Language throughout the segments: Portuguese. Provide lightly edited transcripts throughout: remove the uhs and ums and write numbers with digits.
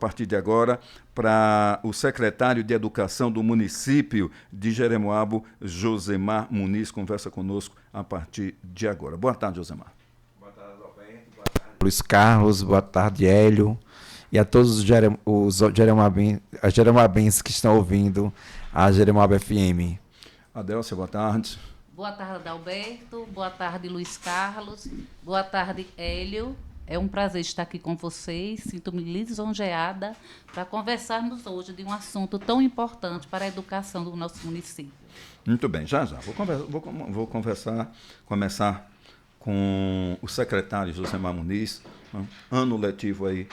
partir de agora, para o secretário de Educação do município de Jeremoabo, Josemar Muniz, conversa conosco a partir de agora. Boa tarde, Josemar. Boa tarde, Alberto. Boa tarde, Luiz Carlos. Boa tarde, Hélio. E a todos os jeremoabenses que estão ouvindo a Jeremoabo FM. Adélcia, boa tarde. Boa tarde, Adalberto. Boa tarde, Luiz Carlos. Boa tarde, Hélio. É um prazer estar aqui com vocês. Sinto-me lisonjeada para conversarmos hoje de um assunto tão importante para a educação do nosso município. Muito bem, já. Vou começar com o secretário Josemar Muniz. Ano letivo aí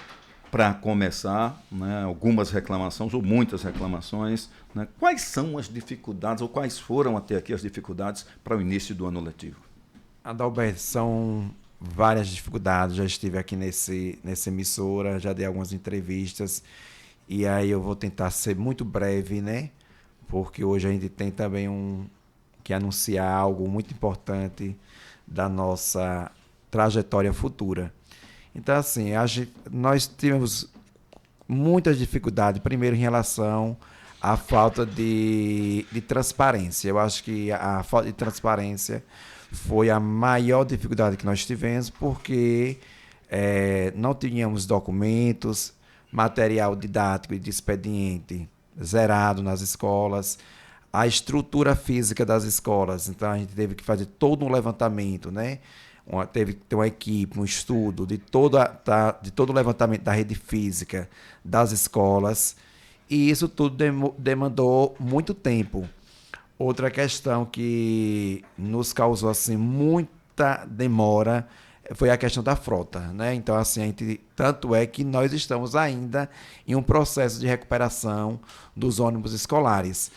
para começar, né, algumas reclamações ou muitas reclamações. Né? Quais são as dificuldades ou quais foram até aqui as dificuldades para o início do ano letivo? Adalberto, são várias dificuldades. Já estive aqui nessa emissora, já dei algumas entrevistas e aí eu vou tentar ser muito breve, né? Porque hoje a gente tem também que anunciar algo muito importante da nossa trajetória futura. Então, assim, nós tivemos muitas dificuldades, primeiro em relação à falta de transparência. Eu acho que a falta de transparência foi a maior dificuldade que nós tivemos, porque não tínhamos documentos, material didático e de expediente zerado nas escolas, a estrutura física das escolas. Então, a gente teve que fazer todo um levantamento, né? Teve que ter uma equipe, um estudo de todo o levantamento da rede física das escolas, e isso tudo demandou muito tempo. Outra questão que nos causou assim, muita demora foi a questão da frota, né? Então, assim, tanto é que nós estamos ainda em um processo de recuperação dos ônibus escolares.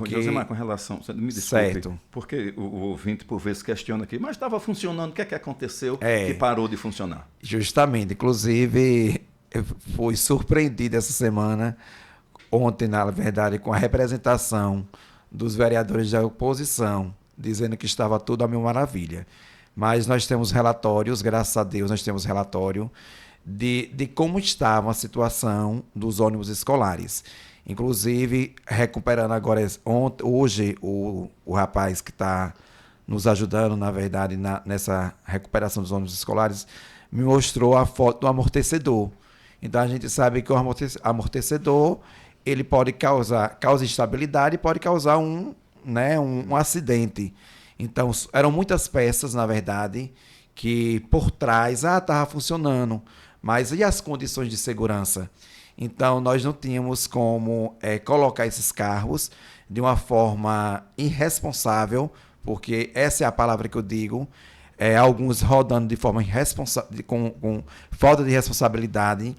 Josemar, com relação, me desculpe, certo, porque o ouvinte por vezes questiona aqui, mas estava funcionando, o que é que aconteceu que parou de funcionar? Justamente, inclusive eu fui surpreendido essa semana, ontem na verdade, com a representação dos vereadores da oposição, dizendo que estava tudo a mil maravilha. Mas nós temos relatórios, graças a Deus nós temos relatório de como estava a situação dos ônibus escolares. Inclusive, recuperando agora, hoje, o rapaz que está nos ajudando, na verdade, nessa recuperação dos ônibus escolares, me mostrou a foto do amortecedor. Então, a gente sabe que o amortecedor ele pode causa instabilidade e pode causar um acidente. Então, eram muitas peças, na verdade, que por trás, estava funcionando, mas e as condições de segurança? Então, nós não tínhamos como colocar esses carros de uma forma irresponsável, porque essa é a palavra que eu digo, alguns rodando de forma irresponsável, com falta de responsabilidade,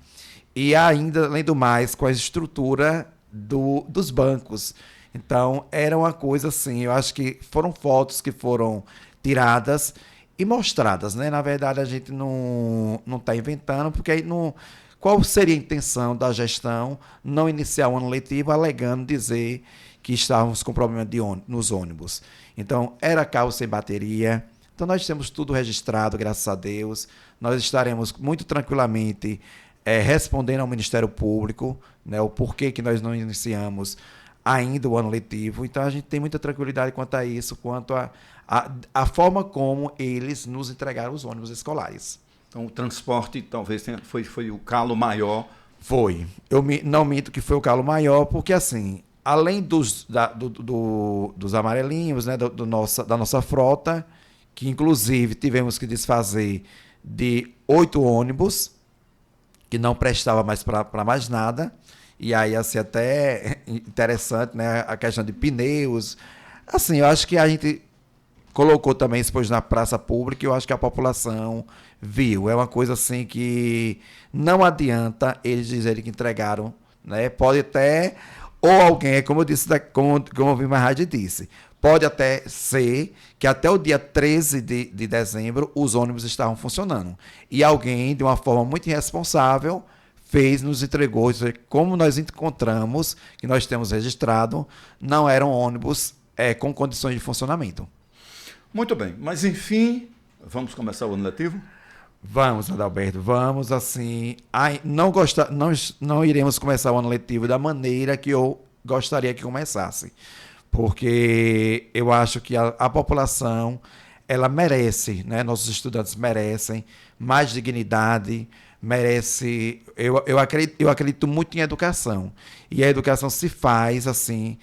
e ainda, além do mais, com a estrutura dos bancos. Então, era uma coisa assim, eu acho que foram fotos que foram tiradas e mostradas, né? Na verdade, a gente não está inventando, porque aí não... Qual seria a intenção da gestão não iniciar o ano letivo alegando dizer que estávamos com problema nos ônibus? Então, era carro sem bateria. Então, nós temos tudo registrado, graças a Deus. Nós estaremos muito tranquilamente respondendo ao Ministério Público, né, o porquê que nós não iniciamos ainda o ano letivo. Então, a gente tem muita tranquilidade quanto a isso, quanto a forma como eles nos entregaram os ônibus escolares. Então, o transporte talvez foi o calo maior. Foi. Eu não minto que foi o calo maior, porque, assim, além dos amarelinhos, né, da nossa frota, que, inclusive, tivemos que desfazer de 8 ônibus, que não prestava mais para mais nada. E aí, assim, até interessante, né, a questão de pneus. Assim, eu acho que a gente colocou também expôs na praça pública e eu acho que a população viu. É uma coisa assim que não adianta eles dizerem que entregaram, né? Pode até, ou alguém, como eu disse, como eu vi mais rádio disse, pode até ser que até o dia 13 de dezembro os ônibus estavam funcionando. E alguém, de uma forma muito irresponsável, nos entregou, como nós encontramos, que nós temos registrado, não eram ônibus com condições de funcionamento. Muito bem, mas enfim, vamos começar o ano letivo? Vamos, Adalberto, vamos assim. Não iremos começar o ano letivo da maneira que eu gostaria que começasse, porque eu acho que a população ela merece, né? Nossos estudantes merecem mais dignidade, merece. Eu acredito muito em educação e a educação se faz assim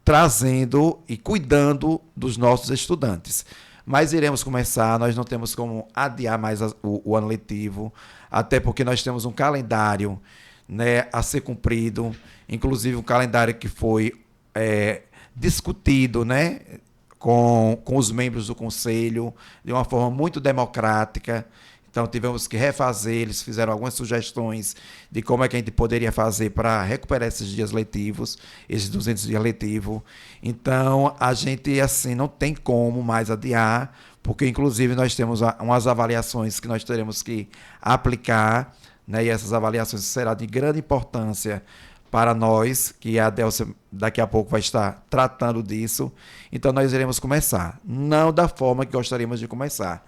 trazendo e cuidando dos nossos estudantes. Mas iremos começar, nós não temos como adiar mais o ano letivo, até porque nós temos um calendário, né, a ser cumprido, inclusive um calendário que foi discutido, né, com os membros do conselho, de uma forma muito democrática. Então tivemos que refazer, eles fizeram algumas sugestões de como é que a gente poderia fazer para recuperar esses dias letivos, esses 200 dias letivos. Então a gente assim não tem como mais adiar, porque inclusive nós temos umas avaliações que nós teremos que aplicar, né? E essas avaliações serão de grande importância para nós, que a Delcia daqui a pouco vai estar tratando disso. Então nós iremos começar, não da forma que gostaríamos de começar,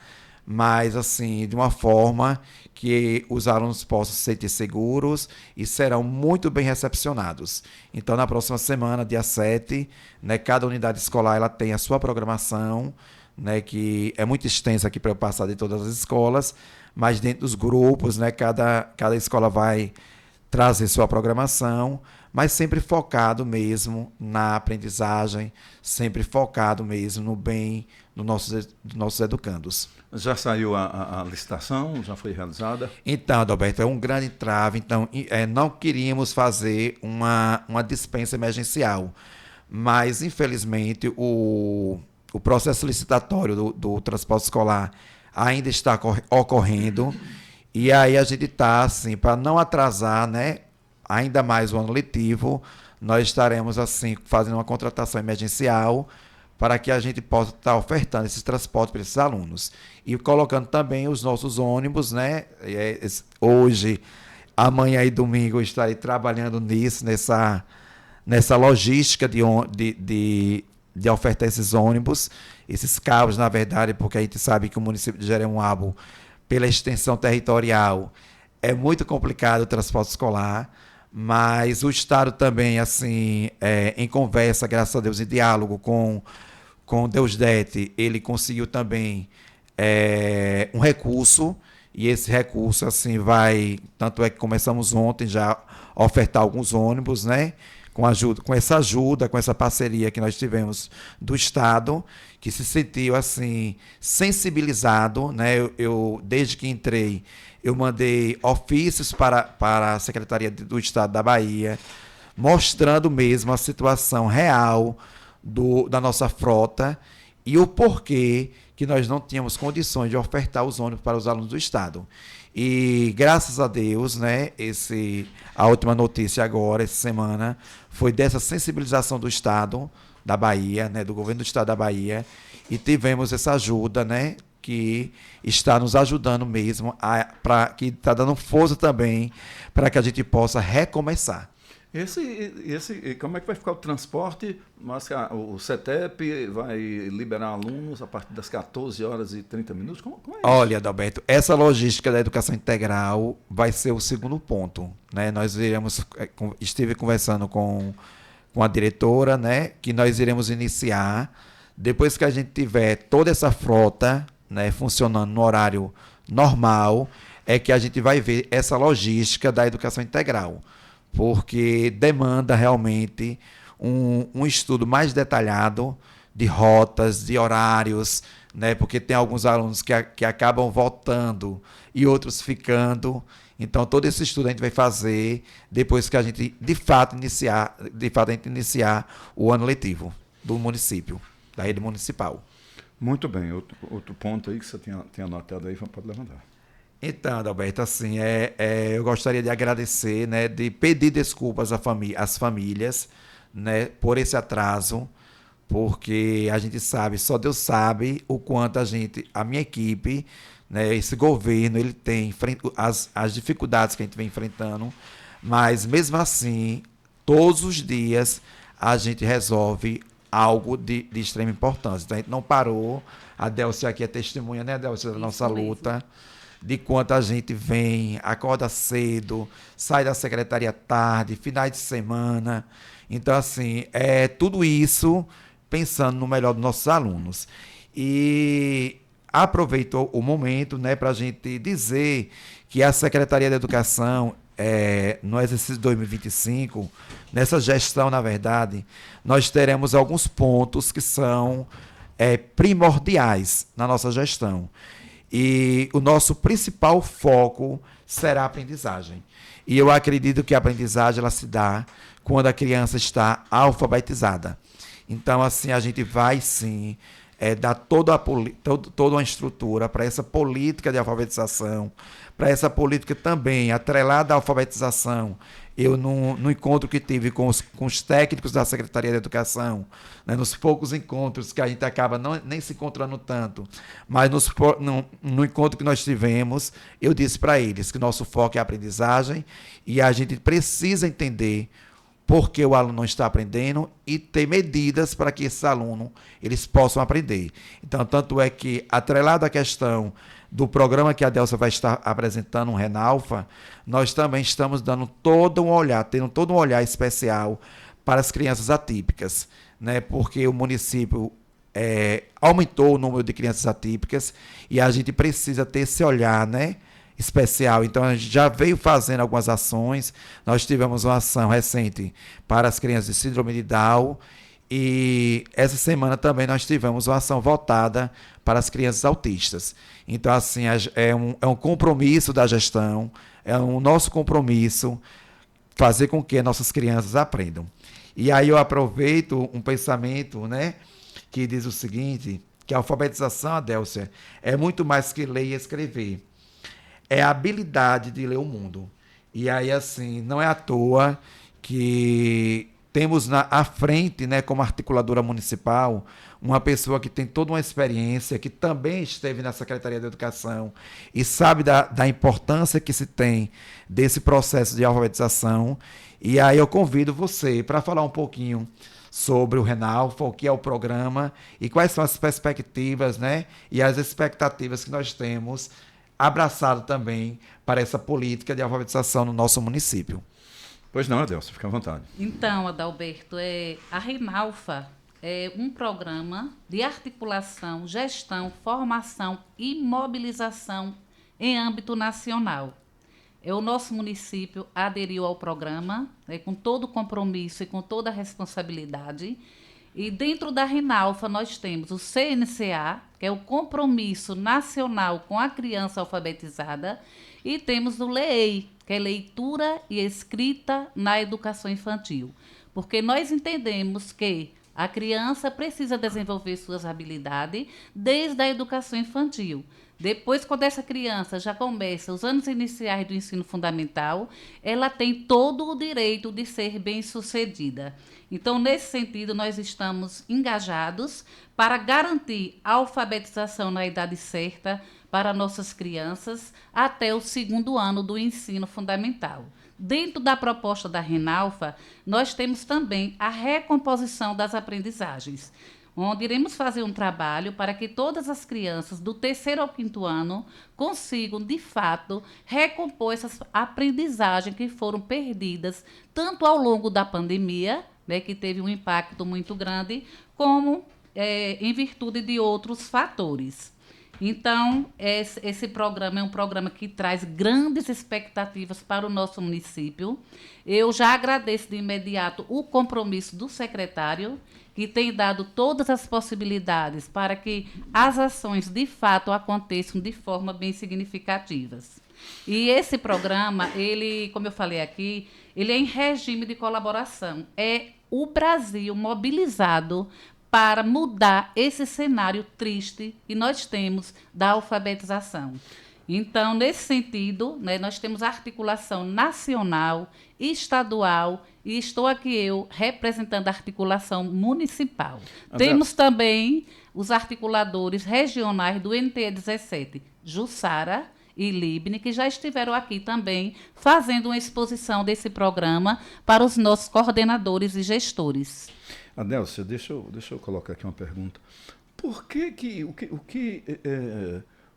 mas assim, de uma forma que os alunos possam se sentir seguros e serão muito bem recepcionados. Então, na próxima semana, dia 7, né, cada unidade escolar ela tem a sua programação, né, que é muito extensa aqui para eu passar de todas as escolas, mas dentro dos grupos, né, cada escola vai trazer sua programação, mas sempre focado mesmo na aprendizagem, sempre focado mesmo no bem dos nossos educandos. Já saiu a licitação? Já foi realizada? Então, Adalberto, é um grande entrave. Então, não queríamos fazer uma dispensa emergencial, mas, infelizmente, o processo licitatório do transporte escolar ainda está ocorrendo, e aí a gente está, assim, para não atrasar, né, ainda mais o ano letivo, nós estaremos, assim, fazendo uma contratação emergencial para que a gente possa estar ofertando esse transporte para esses alunos. E colocando também os nossos ônibus, né? Hoje, amanhã e domingo eu estarei trabalhando nisso, nessa logística de ofertar esses ônibus, esses carros, na verdade, porque a gente sabe que o município de Jeremoabo, pela extensão territorial, é muito complicado o transporte escolar, mas o Estado também, assim, em conversa, graças a Deus, em diálogo com o Deusdete, ele conseguiu também um recurso, e esse recurso assim tanto é que começamos ontem já a ofertar alguns ônibus, né? Com essa parceria que nós tivemos do Estado, que se sentiu assim sensibilizado, né? Eu desde que entrei, eu mandei ofícios para a Secretaria do Estado da Bahia, mostrando mesmo a situação real da nossa frota e o porquê que nós não tínhamos condições de ofertar os ônibus para os alunos do Estado. E graças a Deus, né, a última notícia agora, essa semana, foi dessa sensibilização do Estado da Bahia, né, do governo do Estado da Bahia, e tivemos essa ajuda, né, que está nos ajudando mesmo, que está dando força também para que a gente possa recomeçar. Como é que vai ficar o transporte? Mas o CETEP vai liberar alunos a partir das 14 horas e 30 minutos? Como é isso? Olha, Adalberto, essa logística da educação integral vai ser o segundo ponto, né? Nós estive conversando com a diretora, né, que nós iremos iniciar, depois que a gente tiver toda essa frota, né, funcionando no horário normal, é que a gente vai ver essa logística da educação integral, porque demanda realmente um estudo mais detalhado de rotas, de horários, né? Porque tem alguns alunos que acabam voltando e outros ficando. Então, todo esse estudo a gente vai fazer depois que a gente, de fato, iniciar o ano letivo do município, da rede municipal. Muito bem. Outro ponto aí que você tem anotado aí, pode levantar. Então, Adalberto, assim, eu gostaria de agradecer, né, de pedir desculpas às famílias, né, por esse atraso, porque a gente sabe, só Deus sabe o quanto a minha equipe, né, esse governo, ele tem as dificuldades que a gente vem enfrentando, mas mesmo assim, todos os dias a gente resolve algo de extrema importância. Então, a gente não parou, a Delcia aqui é testemunha, né, Delcia, da nossa luta. de quanto a gente vem, acorda cedo, sai da secretaria tarde, finais de semana. Então, assim, tudo isso pensando no melhor dos nossos alunos. E aproveitou o momento, né, para a gente dizer que a Secretaria de Educação, no exercício 2025, nessa gestão, na verdade, nós teremos alguns pontos que são primordiais na nossa gestão. E o nosso principal foco será a aprendizagem. E eu acredito que a aprendizagem ela se dá quando a criança está alfabetizada. Então, assim, a gente vai, sim, dar toda uma estrutura para essa política de alfabetização, para essa política também atrelada à alfabetização. Eu, no encontro que tive com os técnicos da Secretaria de Educação, né, nos poucos encontros que a gente acaba nem se encontrando tanto, mas no encontro que nós tivemos, eu disse para eles que nosso foco é a aprendizagem e a gente precisa entender por que o aluno não está aprendendo e ter medidas para que esses alunos eles possam aprender. Então, tanto é que, atrelado à questão do programa que a Delcia vai estar apresentando, o Renalfa, nós também estamos tendo todo um olhar especial para as crianças atípicas, né? Porque o município aumentou o número de crianças atípicas e a gente precisa ter esse olhar, né, especial. Então, a gente já veio fazendo algumas ações. Nós tivemos uma ação recente para as crianças de síndrome de Down e essa semana também nós tivemos uma ação voltada para as crianças autistas. Então, assim, é um compromisso da gestão, é um nosso compromisso fazer com que nossas crianças aprendam. E aí eu aproveito um pensamento, né, que diz o seguinte, que a alfabetização, Adélcia, é muito mais que ler e escrever. É a habilidade de ler o mundo. E aí, assim, não é à toa que temos à frente, né, como articuladora municipal, uma pessoa que tem toda uma experiência, que também esteve na Secretaria de Educação e sabe da importância que se tem desse processo de alfabetização. E aí eu convido você para falar um pouquinho sobre o Renalfa, o que é o programa e quais são as perspectivas, né, e as expectativas que nós temos abraçado também para essa política de alfabetização no nosso município. Pois não, Adelson, fica à vontade. Então, Adalberto, a Renalfa é um programa de articulação, gestão, formação e mobilização em âmbito nacional. O nosso município aderiu ao programa, com todo o compromisso e com toda a responsabilidade. E dentro da Renalfa nós temos o CNCA, que é o Compromisso Nacional com a Criança Alfabetizada, e temos o LEI, que é Leitura e Escrita na Educação Infantil. Porque nós entendemos que a criança precisa desenvolver suas habilidades desde a educação infantil. Depois, quando essa criança já começa os anos iniciais do ensino fundamental, ela tem todo o direito de ser bem-sucedida. Então, nesse sentido, nós estamos engajados para garantir a alfabetização na idade certa para nossas crianças até o 2º ano do ensino fundamental. Dentro da proposta da Renalfa, nós temos também a recomposição das aprendizagens, onde iremos fazer um trabalho para que todas as crianças do 3º ao 5º ano consigam, de fato, recompor essas aprendizagens que foram perdidas tanto ao longo da pandemia, né, que teve um impacto muito grande, como em virtude de outros fatores. Então, esse programa é um programa que traz grandes expectativas para o nosso município. Eu já agradeço de imediato o compromisso do secretário, que tem dado todas as possibilidades para que as ações, de fato, aconteçam de forma bem significativas. E esse programa, ele, como eu falei aqui, ele é em regime de colaboração. É o Brasil mobilizado para mudar esse cenário triste que nós temos da alfabetização. Então, nesse sentido, né, nós temos articulação nacional, estadual, e estou aqui eu representando a articulação municipal. Temos também os articuladores regionais do NTE 17, Jussara e Libne, que já estiveram aqui também fazendo uma exposição desse programa para os nossos coordenadores e gestores. Adélcia, deixa eu colocar aqui uma pergunta. Por que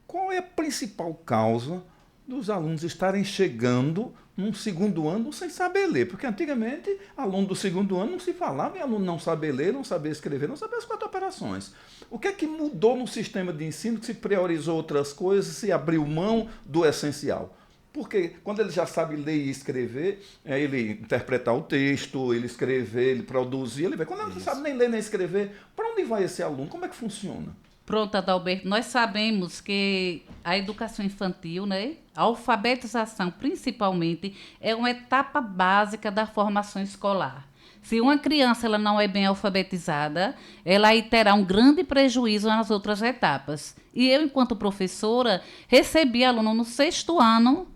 qual é a principal causa dos alunos estarem chegando num segundo ano sem saber ler? Porque antigamente, aluno do segundo ano não se falava em aluno não saber ler, não saber escrever, não saber as 4 operações. O que é que mudou no sistema de ensino que se priorizou outras coisas, se abriu mão do essencial? Porque quando ele já sabe ler e escrever, ele interpretar o texto, ele escrever, ele produzir, ele vê. Quando ele não sabe nem ler nem escrever, para onde vai esse aluno? Como é que funciona? Pronto, Adalberto, nós sabemos que a educação infantil, né, a alfabetização principalmente, é uma etapa básica da formação escolar. Se uma criança ela não é bem alfabetizada, ela aí terá um grande prejuízo nas outras etapas. E eu, enquanto professora, recebi aluno no 6º ano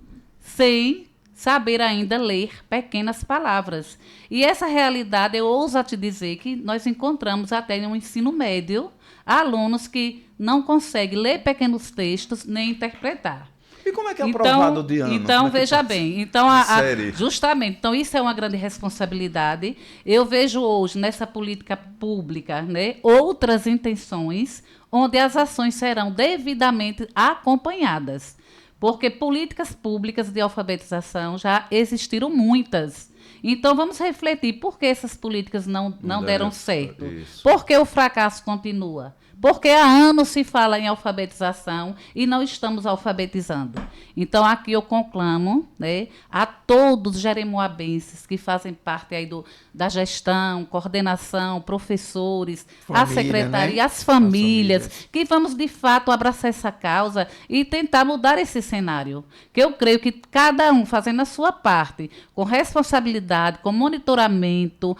sem saber ainda ler pequenas palavras. E essa realidade, eu ouso te dizer que nós encontramos até no ensino médio alunos que não conseguem ler pequenos textos nem interpretar. E como é que é aprovado de ano? Então, veja bem, então, Série. justamente, então isso é uma grande responsabilidade. Eu vejo hoje, nessa política pública, né, outras intenções, onde as ações serão devidamente acompanhadas. Porque políticas públicas de alfabetização já existiram muitas. Então, vamos refletir por que essas políticas não deram certo. Isso. Por que o fracasso continua? Porque há anos se fala em alfabetização e não estamos alfabetizando. Então, aqui eu conclamo, né, a todos os jeremoabenses que fazem parte aí da gestão, coordenação, professores, a secretaria, as famílias, que vamos, de fato, abraçar essa causa e tentar mudar esse cenário. Que eu creio que cada um fazendo a sua parte, com responsabilidade, com monitoramento,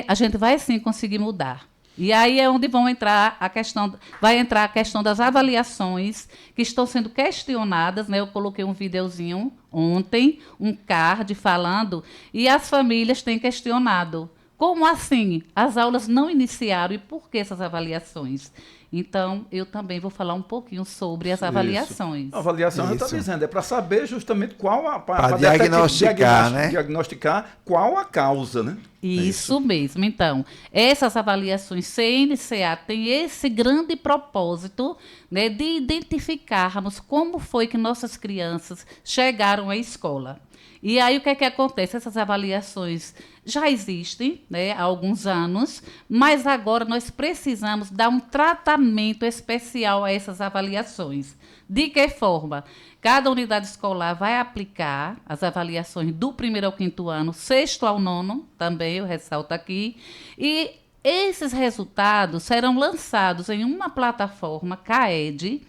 a gente vai, sim, conseguir mudar. E aí é onde vai entrar a questão das avaliações que estão sendo questionadas, né? Eu coloquei um videozinho ontem, um card falando, e as famílias têm questionado. Como assim? As aulas não iniciaram e por que essas avaliações? Então, eu também vou falar um pouquinho sobre as avaliações. A avaliação, eu estou dizendo, é para saber justamente qual para diagnosticar, né? Diagnosticar qual a causa, né? Isso mesmo. Então, essas avaliações CNCA têm esse grande propósito, né, de identificarmos como foi que nossas crianças chegaram à escola. E aí o que é que acontece? Essas avaliações já existem, né, há alguns anos, mas agora nós precisamos dar um tratamento especial a essas avaliações. De que forma? Cada unidade escolar vai aplicar as avaliações do 1º ao 5º ano, 6º ao 9º, também eu ressalto aqui, e esses resultados serão lançados em uma plataforma CAED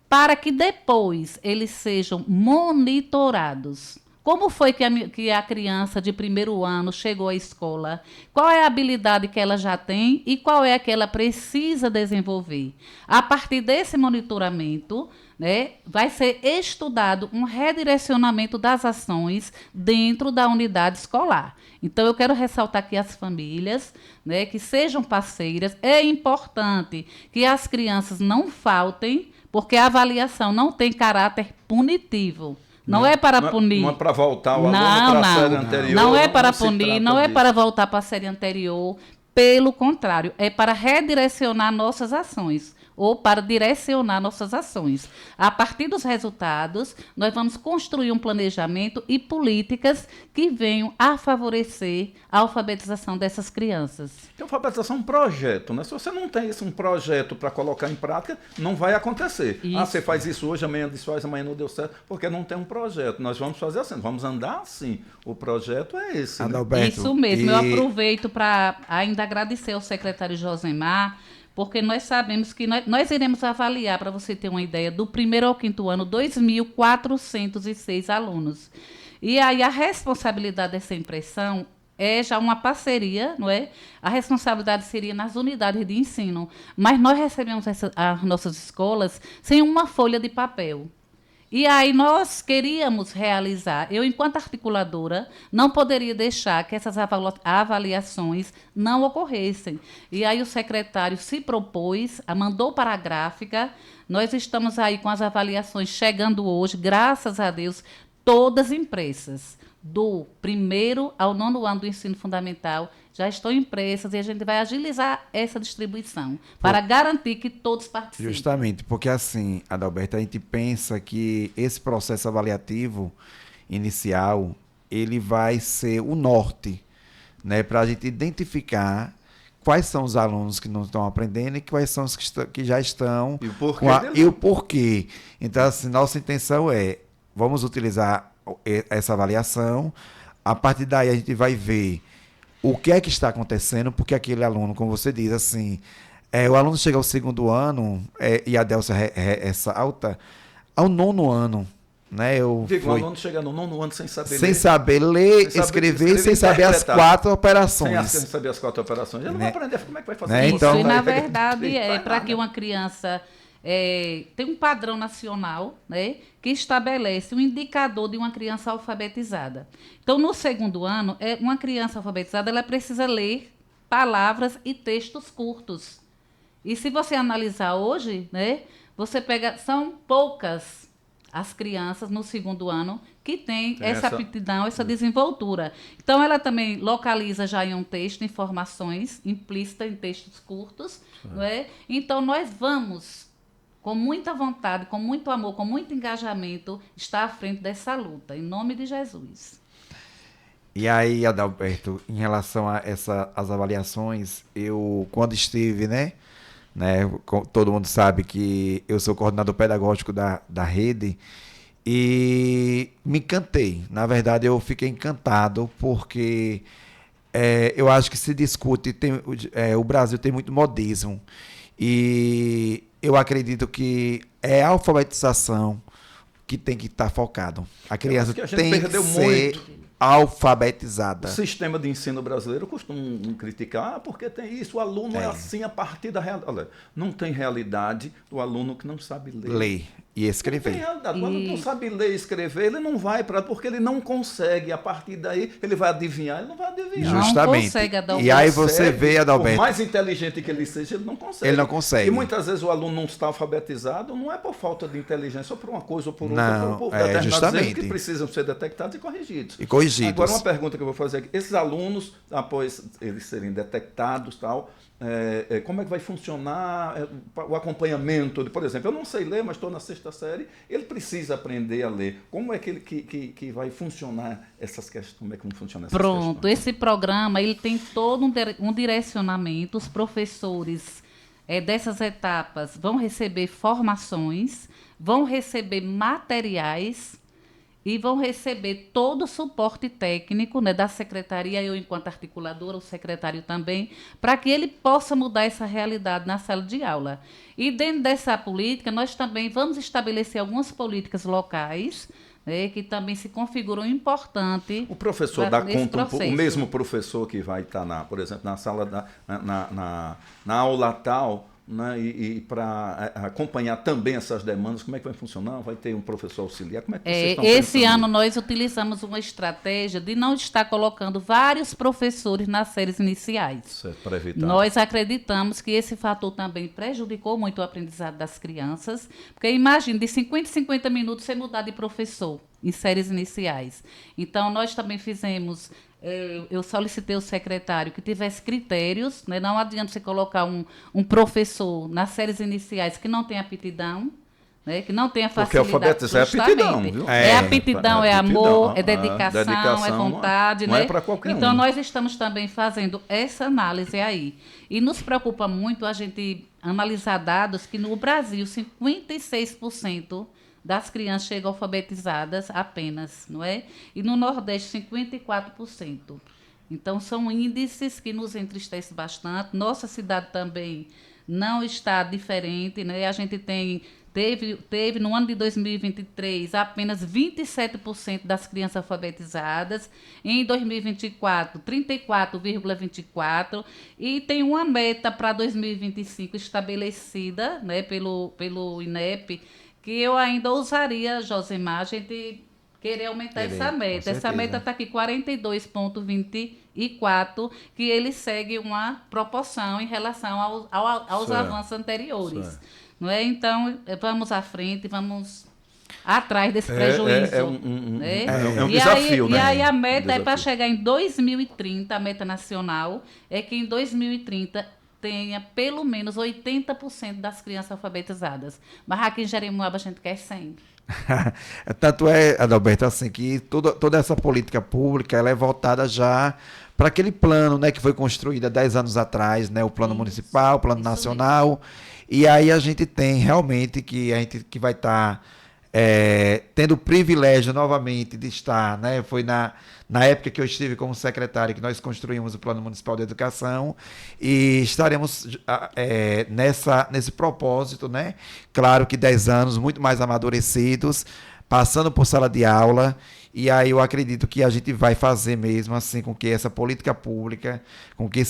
para que depois eles sejam monitorados. Como foi que a criança de 1º ano chegou à escola? Qual é a habilidade que ela já tem e qual é a que ela precisa desenvolver? A partir desse monitoramento, né, vai ser estudado um redirecionamento das ações dentro da unidade escolar. Então, eu quero ressaltar aqui as famílias, né, que sejam parceiras. É importante que as crianças não faltem, porque a avaliação não tem caráter punitivo. Não é para punir. Não é para voltar o aluno para a série anterior. Não é para punir, não é para voltar para a série anterior. Pelo contrário, é para redirecionar nossas ações ou para direcionar nossas ações. A partir dos resultados, nós vamos construir um planejamento e políticas que venham a favorecer a alfabetização dessas crianças. Então, alfabetização é um projeto, né? Se você não tem um projeto para colocar em prática, não vai acontecer. Isso. Ah, você faz isso hoje, amanhã desfaz, amanhã não deu certo, porque não tem um projeto. Nós vamos fazer assim, vamos andar assim. O projeto é esse. Né? Isso mesmo. Eu aproveito para ainda agradecer ao secretário Josemar, porque nós sabemos que nós iremos avaliar, para você ter uma ideia, do 1º ao 5º ano, 2.406 alunos. E aí a responsabilidade dessa impressão é já uma parceria, não é? A responsabilidade seria nas unidades de ensino, mas nós recebemos as nossas escolas sem uma folha de papel. E aí nós queríamos realizar, eu enquanto articuladora, não poderia deixar que essas avaliações não ocorressem. E aí o secretário se propôs, mandou para a gráfica, nós estamos aí com as avaliações chegando hoje, graças a Deus, todas impressas. do primeiro ao 9º ano do ensino fundamental já estão impressas e a gente vai agilizar essa distribuição para garantir que todos participem. Justamente, porque assim, Adalberto, a gente pensa que esse processo avaliativo inicial, ele vai ser o norte, né, para a gente identificar quais são os alunos que não estão aprendendo e quais são os que já estão. E o porquê e o porquê. Então, assim, nossa intenção é, vamos utilizar essa avaliação, a partir daí a gente vai ver o que é que está acontecendo, porque aquele aluno, como você diz, assim, o aluno chega ao 2º ano, e a Delcia ressalta, ao 9º ano, né? O aluno chega no 9º ano sem saber ler. Sem saber ler, escrever, sem saber as 4 operações. Sem saber as 4 operações. Ele não vai aprender, como é que vai fazer né? isso? Então, e na verdade, para que uma criança tem um padrão nacional, né, que estabelece um indicador de uma criança alfabetizada. Então, no 2º ano, uma criança alfabetizada ela precisa ler palavras e textos curtos. E se você analisar hoje, né, você pega, são poucas as crianças no 2º ano que têm essa aptidão, essa desenvoltura. Então, ela também localiza já em um texto informações implícitas em textos curtos. Não é? Então, nós vamos, com muita vontade, com muito amor, com muito engajamento, estar à frente dessa luta, em nome de Jesus. E aí, Adalberto, em relação a as avaliações, eu, quando estive, né, todo mundo sabe que eu sou coordenador pedagógico da rede e me encantei. Na verdade, eu fiquei encantado porque eu acho que se discute, o Brasil tem muito modismo e eu acredito que é a alfabetização que tem que estar focado. A criança tem que ser alfabetizada. O sistema de ensino brasileiro costuma criticar, porque tem isso, o aluno é assim a partir da realidade. Não tem realidade do aluno que não sabe ler. E escrever. Não tem realidade. O aluno não sabe ler e escrever, ele não vai para, porque ele não consegue. A partir daí, ele vai adivinhar, ele não vai adivinhar. Justamente. Não consegue, Adalberto. E aí você vê, Adalberto. Por mais inteligente que ele seja, ele não consegue. Ele não consegue. E muitas vezes o aluno não está alfabetizado, não é por falta de inteligência, ou por uma coisa ou por outra, não, por determinados erros que justamente. precisam ser detectados e corrigidos. Agora, uma pergunta que eu vou fazer aqui. Esses alunos, após eles serem detectados, tal, como é que vai funcionar o acompanhamento? Por exemplo, eu não sei ler, mas estou na 6ª série, ele precisa aprender a ler. Como é que vai funcionar essas questões? Como é que funciona essas Pronto, questões? esse programa ele tem todo um direcionamento. Os professores dessas etapas vão receber formações, vão receber materiais e vão receber todo o suporte técnico, né, da secretaria, eu enquanto articuladora, o secretário também, para que ele possa mudar essa realidade na sala de aula. E dentro dessa política, nós também vamos estabelecer algumas políticas locais, né, que também se configuram importante. O professor dá conta, processo. O mesmo professor que vai estar, por exemplo, na sala, na aula tal, né, e para acompanhar também essas demandas, como é que vai funcionar? Vai ter um professor auxiliar? Como é que vocês estão Esse pensando? ano nós utilizamos uma estratégia de não estar colocando vários professores nas séries iniciais. Certo, para evitar. Nós acreditamos que esse fator também prejudicou muito o aprendizado das crianças, porque imagine, de 50 em 50 minutos você mudar de professor em séries iniciais. Então, nós também fizemos... Eu solicitei ao secretário que tivesse critérios, né? Não adianta você colocar um professor nas séries iniciais que não tem aptidão, né? Que não tenha facilidade. Porque alfabetizar é aptidão, viu? É aptidão, é amor, é dedicação, é vontade. Não né? é para qualquer Então, um. nós estamos também fazendo essa análise aí. E nos preocupa muito a gente analisar dados que no Brasil, 56% das crianças chegam alfabetizadas apenas, não é? E no Nordeste, 54%. Então, são índices que nos entristecem bastante. Nossa cidade também não está diferente, né? A gente teve no ano de 2023 apenas 27% das crianças alfabetizadas, em 2024 34,24% e tem uma meta para 2025 estabelecida, né, pelo INEP, que eu ainda ousaria, Josemar, a gente querer aumentar essa meta. Essa meta está aqui 42,24, que ele segue uma proporção em relação aos avanços anteriores. Não é? Então, vamos à frente, vamos atrás desse prejuízo. Né? É um desafio, aí, né? E aí a meta é para Desafio. chegar em 2030, a meta nacional é que em 2030 tenha pelo menos 80% das crianças alfabetizadas. Mas aqui em Jeremoabo a gente quer 100. Tanto é, Adalberto, assim, que toda essa política pública ela é voltada já para aquele plano, né, que foi construído há 10 anos atrás, né, o plano municipal, o plano isso nacional. E aí a gente tem realmente que a gente que vai estar tendo o privilégio novamente de estar, né? Foi na época que eu estive como secretário que nós construímos o Plano Municipal de Educação e estaremos nesse propósito, né? Claro que 10 anos muito mais amadurecidos, passando por sala de aula, e aí eu acredito que a gente vai fazer mesmo assim com que essa política pública, com que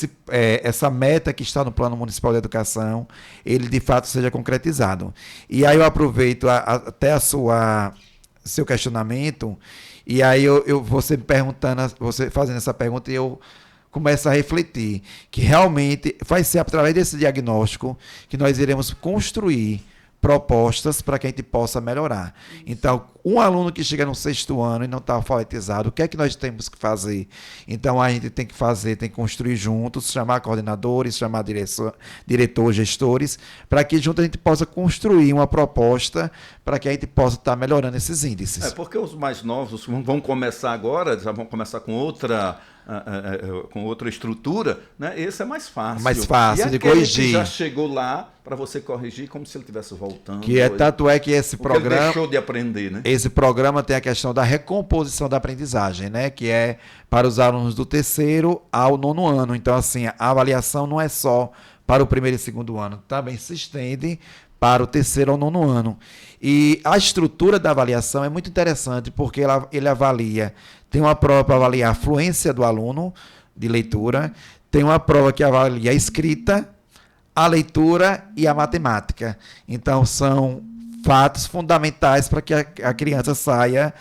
essa meta que está no Plano Municipal de Educação, ele de fato seja concretizado. E aí eu aproveito até seu questionamento, e aí você me perguntando, você fazendo essa pergunta, e eu começo a refletir que realmente vai ser através desse diagnóstico que nós iremos construir propostas para que a gente possa melhorar. Então, um aluno que chega no 6º ano e não está alfabetizado, o que é que nós temos que fazer? Então, a gente tem que construir juntos, chamar coordenadores, chamar diretores, gestores, para que juntos a gente possa construir uma proposta para que a gente possa estar melhorando esses índices. Porque os mais novos vão começar agora, já vão começar com outra estrutura, né? Esse é mais fácil. Mais fácil e de corrigir. Que já chegou lá para você corrigir como se ele estivesse voltando. Tanto é que esse programa ele deixou de aprender, né? Esse programa tem a questão da recomposição da aprendizagem, né? Que é para os alunos do 3º ao 9º ano. Então, assim, a avaliação não é só para o 1º e 2º ano, também se estende para o 3º ao 9º ano. E a estrutura da avaliação é muito interessante porque ele avalia, tem uma prova para avaliar a fluência do aluno de leitura, tem uma prova que avalia a escrita, a leitura e a matemática. Então, são fatos fundamentais para que a criança saia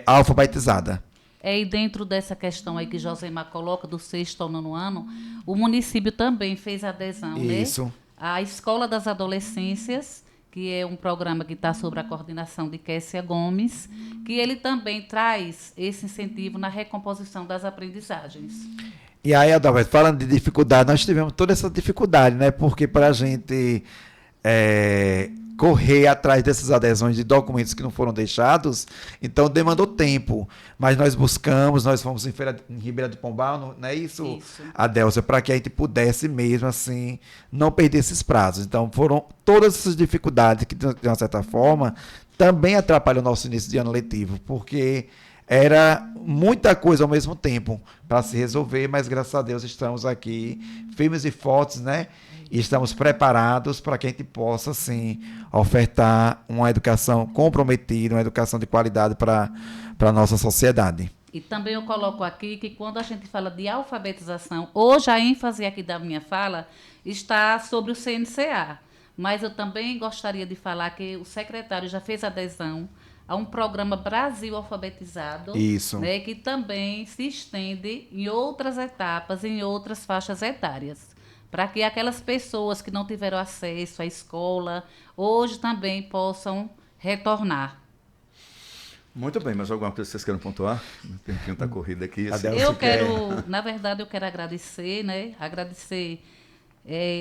alfabetizada. E dentro dessa questão aí que Josemar coloca, do 6º ao 9º ano, o município também fez adesão, Isso. né? A Escola das Adolescências, que é um programa que está sob a coordenação de Kessia Gomes, que ele também traz esse incentivo na recomposição das aprendizagens. E aí, Adalberto, falando de dificuldade, nós tivemos toda essa dificuldade, né? Porque para a gente correr atrás dessas adesões de documentos que não foram deixados, então demandou tempo. Mas nós fomos em Ribeira do Pombal, não é isso, Adélcia, para que a gente pudesse mesmo, assim, não perder esses prazos. Então foram todas essas dificuldades que, de uma certa forma, também atrapalham o nosso início de ano letivo, porque era muita coisa ao mesmo tempo para se resolver, mas graças a Deus estamos aqui firmes e fortes, né? E estamos preparados para que a gente possa, assim, ofertar uma educação comprometida, uma educação de qualidade para a nossa sociedade. E também eu coloco aqui que quando a gente fala de alfabetização, hoje a ênfase aqui da minha fala está sobre o CNCA, mas eu também gostaria de falar que o secretário já fez adesão a um programa Brasil Alfabetizado, Isso. Né, que também se estende em outras etapas, em outras faixas etárias, para que aquelas pessoas que não tiveram acesso à escola, hoje também possam retornar. Muito bem, mas alguma coisa que vocês queiram pontuar? O tempinho está corrido aqui. Assim. Na verdade, eu quero agradecer, né?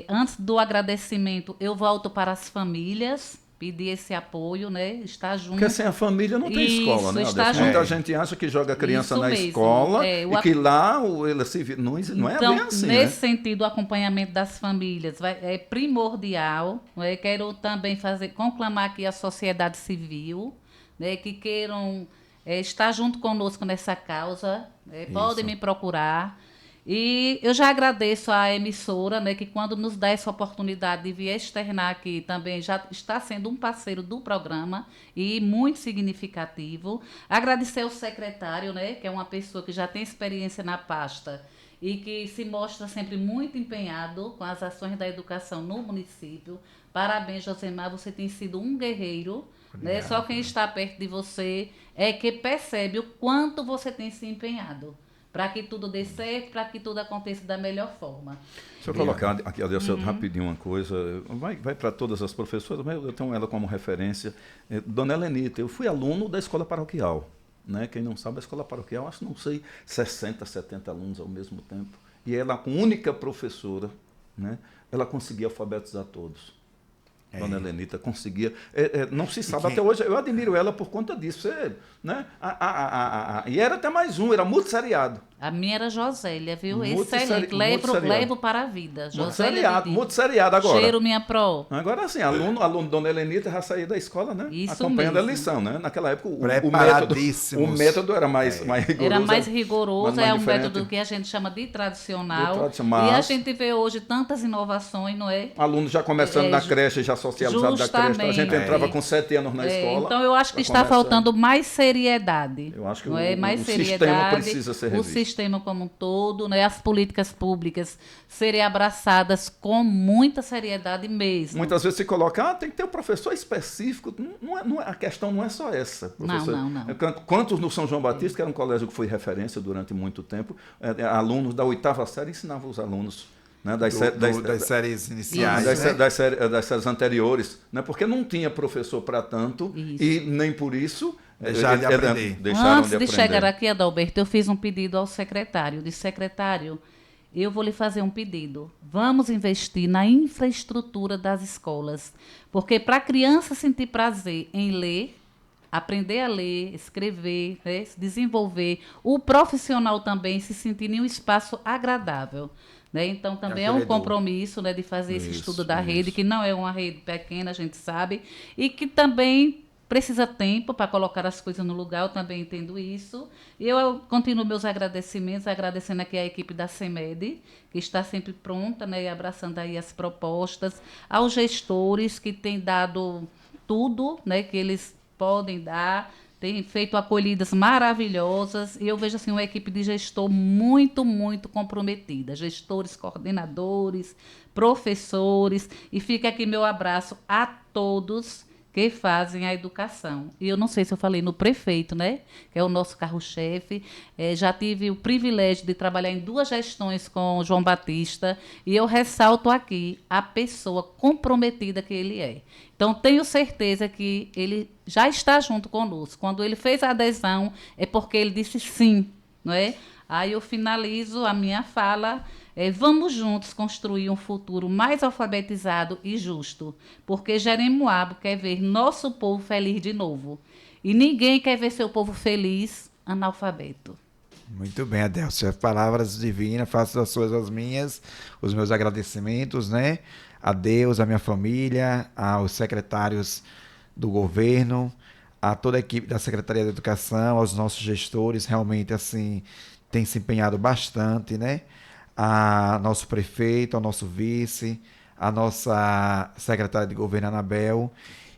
Antes do agradecimento, eu volto para as famílias, pedir esse apoio, né? Estar junto. Porque sem a família não tem escola, né? Muita gente acha que joga a criança na escola e que lá ele se vira. Não é então, bem assim, nesse sentido, o acompanhamento das famílias é primordial. Né? Quero também conclamar aqui a sociedade civil, né? Que queiram estar junto conosco nessa causa. Podem me procurar. E eu já agradeço à emissora, né, que quando nos dá essa oportunidade de vir externar aqui, também já está sendo um parceiro do programa e muito significativo. Agradecer ao secretário, né, que é uma pessoa que já tem experiência na pasta e que se mostra sempre muito empenhado com as ações da educação no município. Parabéns, Josemar, você tem sido um guerreiro. Né? Só quem está perto de você é que percebe o quanto você tem se empenhado. para que tudo dê certo, para que tudo aconteça da melhor forma. Deixa eu colocar aqui, Adelson, rapidinho uma coisa. Vai para todas as professoras, mas eu tenho ela como referência. Dona Helenita, eu fui aluno da escola paroquial. Né? Quem não sabe, a escola paroquial, acho que não sei, 60, 70 alunos ao mesmo tempo. E ela, com única professora, né? Ela conseguia alfabetizar todos. Dona Helenita conseguia. Não se sabe até hoje. Eu admiro ela por conta disso. Né? E era até mais um, era multisseriado. A minha era Josélia, viu? Excelente. Levo para a vida. Multisseriado agora. Cheiro minha pro. Agora sim, aluno Dona Helenita já saía da escola, né? Isso acompanhando mesmo. A lição, né? Naquela época Preparadíssimos. o método era mais rigoroso. Era mais rigoroso, mais é um diferente. método que a gente chama de tradicional. Mas E a gente vê hoje tantas inovações, não é? Alunos já começando na creche, já socializado da creche. A gente entrava com 7 anos na escola. Então eu acho que está faltando mais seriedade. Eu acho que não é? Mais o seriedade, sistema precisa ser revisto. O sistema como um todo, né? As políticas públicas serem abraçadas com muita seriedade mesmo. Muitas vezes se coloca, tem que ter um professor específico. A questão não é só essa. Professor. Não. Quantos no São João Batista, que era um colégio que foi referência durante muito tempo, alunos da 8ª série ensinavam os alunos. Né, das séries iniciais, das séries anteriores, né, porque não tinha professor para tanto. Isso. E nem por isso deixaram de aprender. Antes de chegar aqui, Adalberto, eu fiz um pedido ao secretário. Disse, secretário, eu vou lhe fazer um pedido. Vamos investir na infraestrutura das escolas, porque para a criança sentir prazer em ler, aprender a ler, escrever, né, se desenvolver, o profissional também se sentir em um espaço agradável. Né? Então, também é um compromisso, né, de fazer esse estudo da rede, que não é uma rede pequena, a gente sabe, e que também precisa tempo para colocar as coisas no lugar, eu também entendo isso. E eu continuo meus agradecimentos, agradecendo aqui a equipe da CEMED, que está sempre pronta, né, e abraçando aí as propostas, aos gestores que têm dado tudo, né, que eles podem dar, tem feito acolhidas maravilhosas, e eu vejo assim uma equipe de gestor muito, muito comprometida. Gestores, coordenadores, professores, e fica aqui meu abraço a todos que fazem a educação. E eu não sei se eu falei no prefeito, né? Que é o nosso carro-chefe. Já tive o privilégio de trabalhar em 2 gestões com o João Batista, e eu ressalto aqui a pessoa comprometida que ele é. Então, tenho certeza que ele já está junto conosco. Quando ele fez a adesão, é porque ele disse sim, não é? Aí eu finalizo a minha fala. Vamos juntos construir um futuro mais alfabetizado e justo, porque Jeremoabo quer ver nosso povo feliz de novo. E ninguém quer ver seu povo feliz analfabeto. Muito bem, Adelson. Palavras divinas, faço as suas as minhas, os meus agradecimentos, né? A Deus, a minha família, aos secretários do governo, a toda a equipe da Secretaria de Educação, aos nossos gestores, realmente assim, tem se empenhado bastante, né? A nosso prefeito, ao nosso vice, a nossa secretária de governo, Anabel,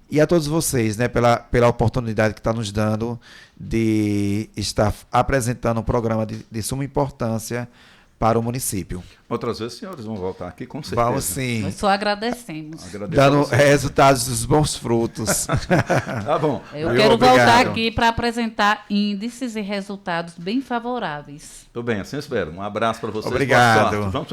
e a todos vocês, né, pela oportunidade que está nos dando de estar apresentando um programa de suma importância para o município. Outras vezes, senhores, vão voltar aqui, com certeza. Vamos sim. Nós só agradecemos. Dando resultados dos bons frutos. Tá bom. Eu quero voltar aqui para apresentar índices e resultados bem favoráveis. Tudo bem, assim espero. Um abraço para vocês. Obrigado. Vamos